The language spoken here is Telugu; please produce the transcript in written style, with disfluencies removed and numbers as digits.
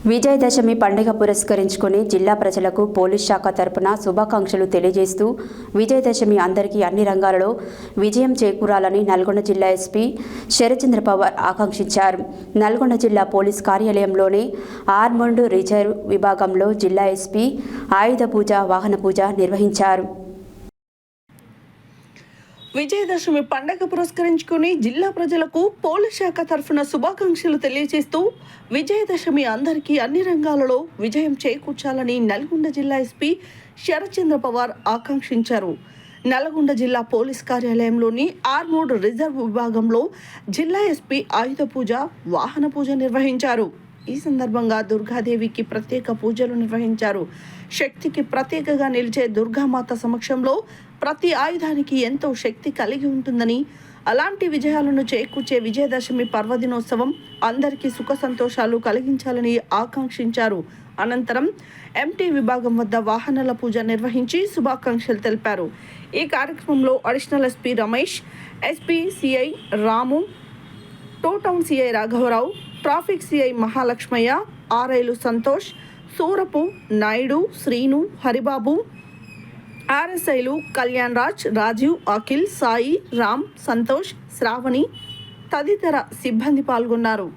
విజయదశమి పండుగ పురస్కరించుకుని జిల్లా ప్రజలకు పోలీస్ శాఖ తరపున శుభాకాంక్షలు తెలియజేస్తూ విజయదశమి అందరికీ అన్ని రంగాలలో విజయం చేకూరాలని నల్గొండ జిల్లా ఎస్పీ శరత్చంద్ర పవార్ ఆకాంక్షించారు. నల్గొండ జిల్లా పోలీస్ కార్యాలయంలోని ఆర్మర్డ్ రిజర్వ్ విభాగంలో జిల్లా ఎస్పీ ఆయుధ పూజ, వాహన పూజ నిర్వహించారు. విజయదశమి పండగ పురస్కరించుకుని జిల్లా ప్రజలకు పోలీస్ శాఖ తరఫున శుభాకాంక్షలు తెలియజేస్తూ విజయదశమి అందరికీ అన్ని రంగాలలో విజయం చేకూర్చాలని నల్గొండ జిల్లా ఎస్పీ శరత్చంద్ర పవార్ ఆకాంక్షించారు. నల్గొండ జిల్లా పోలీస్ కార్యాలయంలోని ఆర్మర్డ్ రిజర్వ్ విభాగంలో జిల్లా ఎస్పీ ఆయుధ పూజ, వాహన పూజ నిర్వహించారు. ఈ సందర్భంగా దుర్గాదేవికి ప్రత్యేక పూజలు నిర్వహించారు. శక్తికి ప్రత్యేకగా నిలిచే దుర్గామాత సమక్షంలో ప్రతి ఆయుధానికి ఎంతో శక్తి కలిగి ఉంటుందని, అలాంటి విజయాలను చేకూర్చే విజయదశమి పర్వదినోత్సవం అందరికీ సుఖ సంతోషాలు కలిగించాలని ఆకాంక్షించారు. అనంతరం ఎంటీ విభాగం వద్ద వాహనాల పూజ నిర్వహించి శుభాకాంక్షలు తెలిపారు. ఈ కార్యక్రమంలో additional SP Ramesh, SP CI Ramu, two town CI రాఘవరావు, ట్రాఫిక్ సిఐ మహాలక్ష్మయ్య, ఆర్ఐలు సంతోష్, సూరపు, నాయుడు, శ్రీను, హరిబాబు, ఆర్ఎస్ఐలు కళ్యాణ్ రాజ్, రాజీవ్, అఖిల్, సాయి, రామ్, సంతోష్, శ్రావణి తదితర సిబ్బంది పాల్గొన్నారు.